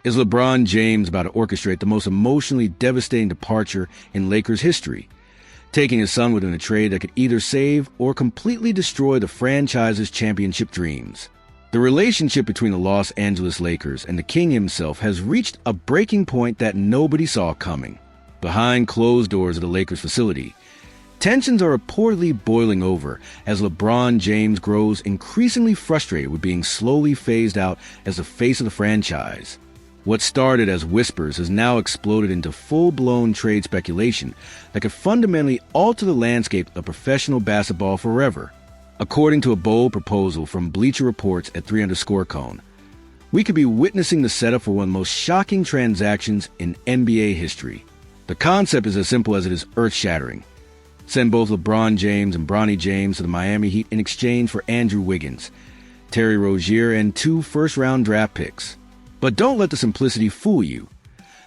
Is LeBron James about to orchestrate the most emotionally devastating departure in Lakers history, taking his son within a trade that could either save or completely destroy the franchise's championship dreams? The relationship between the Los Angeles Lakers and the King himself has reached a breaking point that nobody saw coming. Behind closed doors of the Lakers facility, tensions are reportedly boiling over as LeBron James grows increasingly frustrated with being slowly phased out as the face of the franchise. What started as whispers has now exploded into full-blown trade speculation that could fundamentally alter the landscape of professional basketball forever. According to a bold proposal from Bleacher Report's at 3_Cone, we could be witnessing the setup for one of the most shocking transactions in NBA history. The concept is as simple as it is earth-shattering. Send both LeBron James and Bronny James to the Miami Heat in exchange for Andrew Wiggins, Terry Rozier, and 2 first-round draft picks. But don't let the simplicity fool you.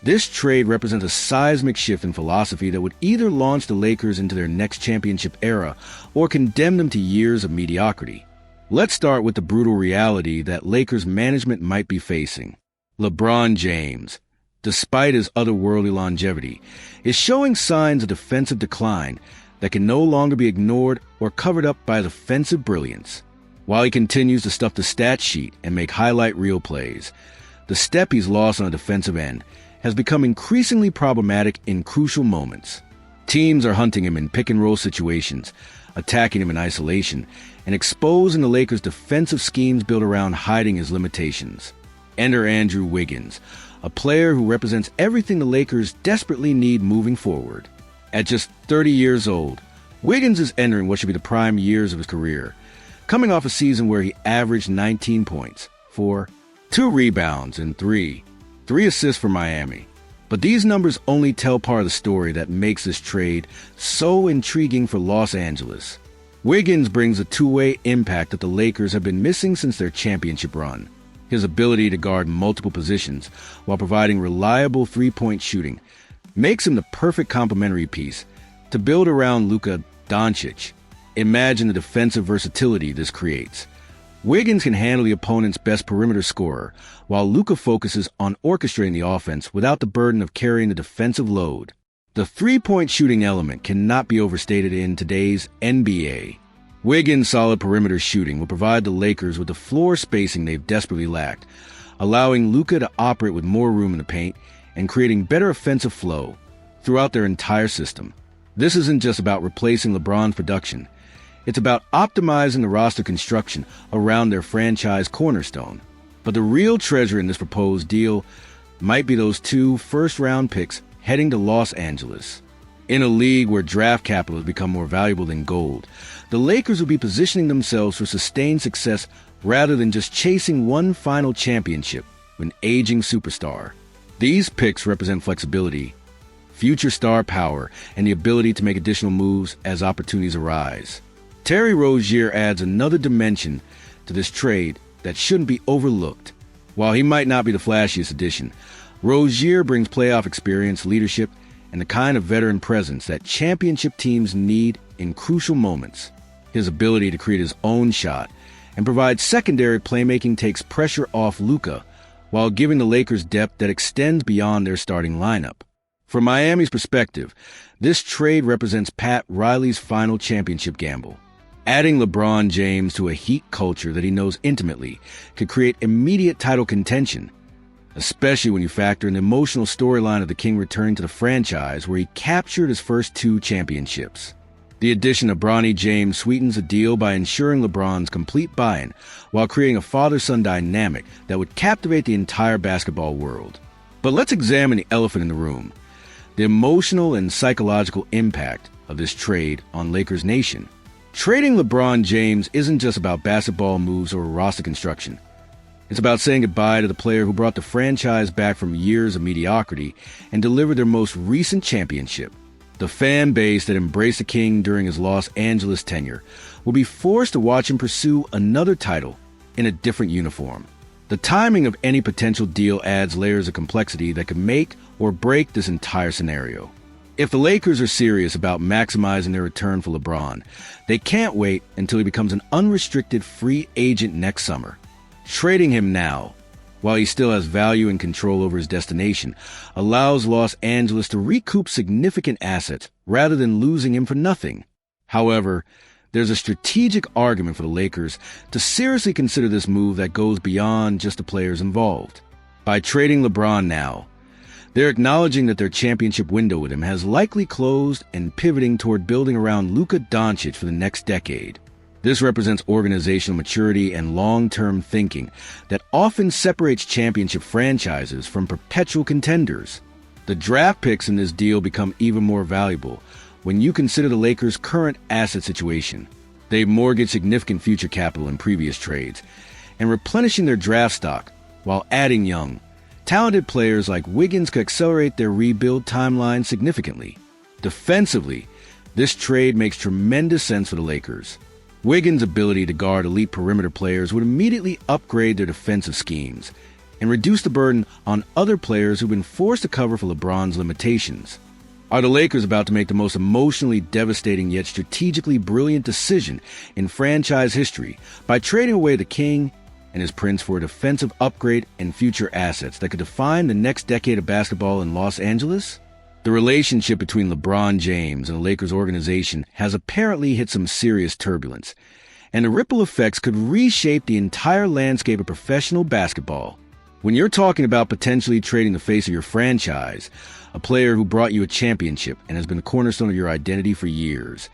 This trade represents a seismic shift in philosophy that would either launch the Lakers into their next championship era or condemn them to years of mediocrity. Let's start with the brutal reality that Lakers management might be facing. LeBron James, despite his otherworldly longevity, is showing signs of defensive decline that can no longer be ignored or covered up by his offensive brilliance. While he continues to stuff the stat sheet and make highlight reel plays, the step he's lost on the defensive end has become increasingly problematic in crucial moments. Teams are hunting him in pick-and-roll situations, attacking him in isolation, and exposing the Lakers' defensive schemes built around hiding his limitations. Enter Andrew Wiggins, a player who represents everything the Lakers desperately need moving forward. At just 30 years old, Wiggins is entering what should be the prime years of his career, coming off a season where he averaged 19 points, 2 rebounds, and 3 assists for Miami. But these numbers only tell part of the story that makes this trade so intriguing for Los Angeles. Wiggins brings a two-way impact that the Lakers have been missing since their championship run. His ability to guard multiple positions while providing reliable three-point shooting makes him the perfect complementary piece to build around Luka Doncic. Imagine the defensive versatility this creates. Wiggins can handle the opponent's best perimeter scorer, while Luka focuses on orchestrating the offense without the burden of carrying the defensive load. The three-point shooting element cannot be overstated in today's NBA. Wiggins' solid perimeter shooting will provide the Lakers with the floor spacing they've desperately lacked, allowing Luka to operate with more room in the paint and creating better offensive flow throughout their entire system. This isn't just about replacing LeBron's production. It's about optimizing the roster construction around their franchise cornerstone. But the real treasure in this proposed deal might be those 2 first-round picks heading to Los Angeles. In a league where draft capital has become more valuable than gold, the Lakers will be positioning themselves for sustained success rather than just chasing one final championship with an aging superstar. These picks represent flexibility, future star power, and the ability to make additional moves as opportunities arise. Terry Rozier adds another dimension to this trade that shouldn't be overlooked. While he might not be the flashiest addition, Rozier brings playoff experience, leadership, and the kind of veteran presence that championship teams need in crucial moments. His ability to create his own shot and provide secondary playmaking takes pressure off Luka, while giving the Lakers depth that extends beyond their starting lineup. From Miami's perspective, this trade represents Pat Riley's final championship gamble. Adding LeBron James to a Heat culture that he knows intimately could create immediate title contention, especially when you factor in the emotional storyline of the King returning to the franchise where he captured his first 2 championships. The addition of Bronny James sweetens the deal by ensuring LeBron's complete buy-in while creating a father-son dynamic that would captivate the entire basketball world. But let's examine the elephant in the room: the emotional and psychological impact of this trade on Lakers Nation. Trading LeBron James isn't just about basketball moves or roster construction. It's about saying goodbye to the player who brought the franchise back from years of mediocrity and delivered their most recent championship. The fan base that embraced the King during his Los Angeles tenure will be forced to watch him pursue another title in a different uniform. The timing of any potential deal adds layers of complexity that could make or break this entire scenario. If the Lakers are serious about maximizing their return for LeBron, they can't wait until he becomes an unrestricted free agent next summer. Trading him now while he still has value and control over his destination, allows Los Angeles to recoup significant assets rather than losing him for nothing. However, there's a strategic argument for the Lakers to seriously consider this move that goes beyond just the players involved. By trading LeBron now, they're acknowledging that their championship window with him has likely closed and pivoting toward building around Luka Doncic for the next decade. This represents organizational maturity and long-term thinking that often separates championship franchises from perpetual contenders. The draft picks in this deal become even more valuable when you consider the Lakers' current asset situation. They've mortgaged significant future capital in previous trades and replenishing their draft stock while adding young, talented players like Wiggins could accelerate their rebuild timeline significantly. Defensively, this trade makes tremendous sense for the Lakers. Wiggins' ability to guard elite perimeter players would immediately upgrade their defensive schemes and reduce the burden on other players who've been forced to cover for LeBron's limitations. Are the Lakers about to make the most emotionally devastating yet strategically brilliant decision in franchise history by trading away the king and his prince for a defensive upgrade and future assets that could define the next decade of basketball in Los Angeles? The relationship between LeBron James and the Lakers organization has apparently hit some serious turbulence, and the ripple effects could reshape the entire landscape of professional basketball. When you're talking about potentially trading the face of your franchise, a player who brought you a championship and has been the cornerstone of your identity for years,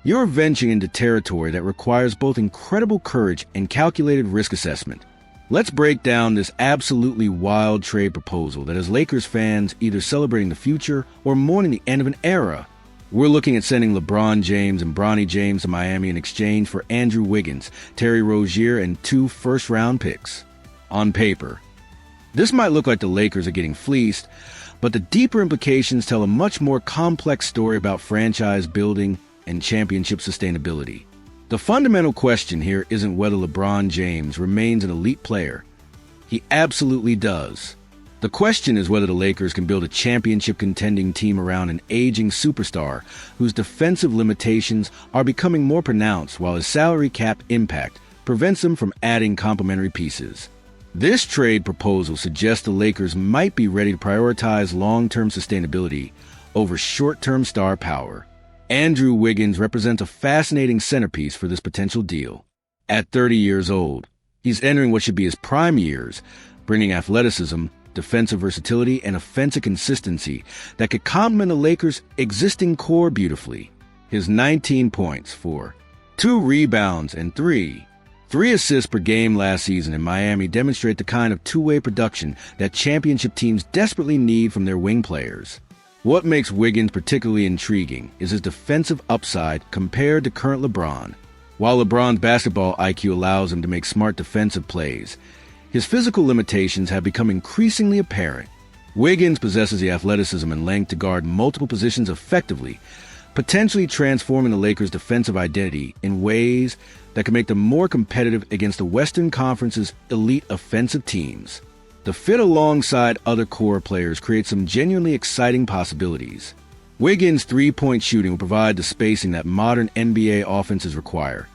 you're venturing into territory that requires both incredible courage and calculated risk assessment. Let's break down this absolutely wild trade proposal that has Lakers fans either celebrating the future or mourning the end of an era. We're looking at sending LeBron James and Bronny James to Miami in exchange for Andrew Wiggins, Terry Rozier, and 2 first-round picks. On paper, this might look like the Lakers are getting fleeced, but the deeper implications tell a much more complex story about franchise building and championship sustainability. The fundamental question here isn't whether LeBron James remains an elite player. He absolutely does. The question is whether the Lakers can build a championship contending team around an aging superstar whose defensive limitations are becoming more pronounced while his salary cap impact prevents them from adding complementary pieces. This trade proposal suggests the Lakers might be ready to prioritize long-term sustainability over short-term star power. Andrew Wiggins represents a fascinating centerpiece for this potential deal. At 30 years old, he's entering what should be his prime years, bringing athleticism, defensive versatility, and offensive consistency that could complement the Lakers' existing core beautifully. His 19 points for 2 rebounds and 3 assists per game last season in Miami demonstrate the kind of two-way production that championship teams desperately need from their wing players. What makes Wiggins particularly intriguing is his defensive upside compared to current LeBron. While LeBron's basketball IQ allows him to make smart defensive plays, his physical limitations have become increasingly apparent. Wiggins possesses the athleticism and length to guard multiple positions effectively, potentially transforming the Lakers' defensive identity in ways that can make them more competitive against the Western Conference's elite offensive teams. The fit alongside other core players creates some genuinely exciting possibilities. Wiggins' three-point shooting will provide the spacing that modern NBA offenses require,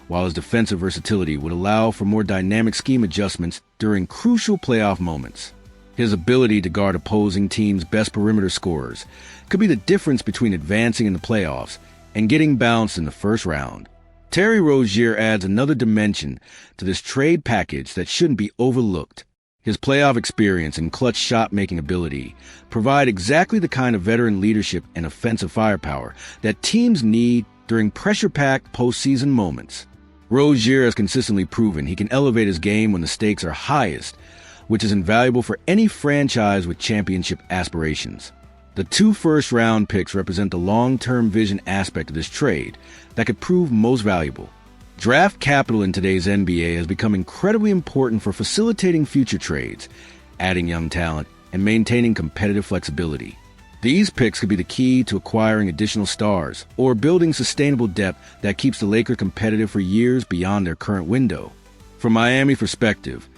while his defensive versatility would allow for more dynamic scheme adjustments during crucial playoff moments. His ability to guard opposing teams' best perimeter scorers could be the difference between advancing in the playoffs and getting bounced in the first round. Terry Rozier adds another dimension to this trade package that shouldn't be overlooked. His playoff experience and clutch shot-making ability provide exactly the kind of veteran leadership and offensive firepower that teams need during pressure-packed postseason moments. Rozier has consistently proven he can elevate his game when the stakes are highest, which is invaluable for any franchise with championship aspirations. The 2 first-round picks represent the long-term vision aspect of this trade that could prove most valuable. Draft capital in today's NBA has become incredibly important for facilitating future trades, adding young talent, and maintaining competitive flexibility. These picks could be the key to acquiring additional stars or building sustainable depth that keeps the Lakers competitive for years beyond their current window. From Miami's perspective,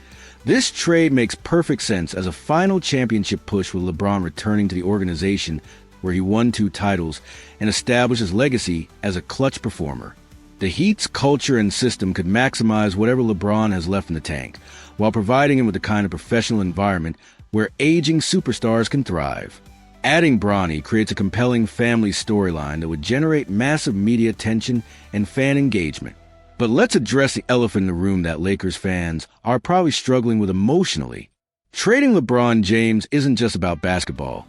this trade makes perfect sense as a final championship push with LeBron returning to the organization where he won 2 titles and established his legacy as a clutch performer. The Heat's culture and system could maximize whatever LeBron has left in the tank, while providing him with the kind of professional environment where aging superstars can thrive. Adding Bronny creates a compelling family storyline that would generate massive media attention and fan engagement. But let's address the elephant in the room that Lakers fans are probably struggling with emotionally. Trading LeBron James isn't just about basketball.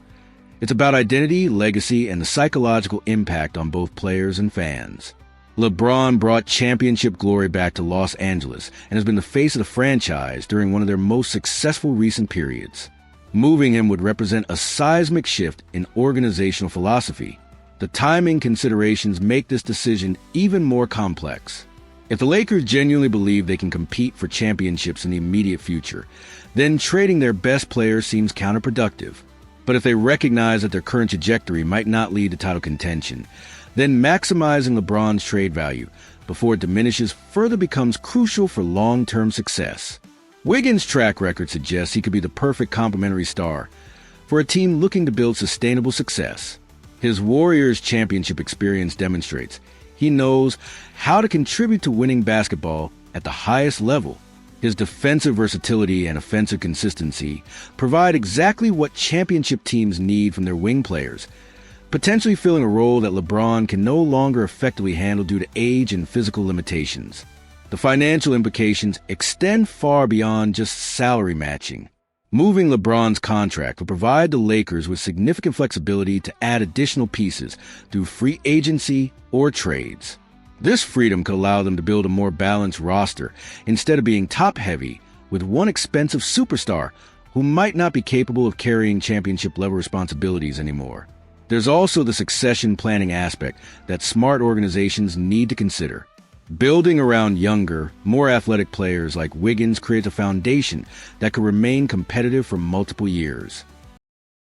It's about identity, legacy, and the psychological impact on both players and fans. LeBron brought championship glory back to Los Angeles and has been the face of the franchise during one of their most successful recent periods. Moving him would represent a seismic shift in organizational philosophy. The timing considerations make this decision even more complex. If the Lakers genuinely believe they can compete for championships in the immediate future, then trading their best player seems counterproductive. But if they recognize that their current trajectory might not lead to title contention, then maximizing LeBron's trade value before it diminishes further becomes crucial for long-term success. Wiggins' track record suggests he could be the perfect complementary star for a team looking to build sustainable success. His Warriors championship experience demonstrates he knows how to contribute to winning basketball at the highest level. His defensive versatility and offensive consistency provide exactly what championship teams need from their wing players, potentially filling a role that LeBron can no longer effectively handle due to age and physical limitations. The financial implications extend far beyond just salary matching. Moving LeBron's contract will provide the Lakers with significant flexibility to add additional pieces through free agency or trades. This freedom could allow them to build a more balanced roster instead of being top-heavy with one expensive superstar who might not be capable of carrying championship-level responsibilities anymore. There's also the succession planning aspect that smart organizations need to consider. Building around younger, more athletic players like Wiggins creates a foundation that could remain competitive for multiple years.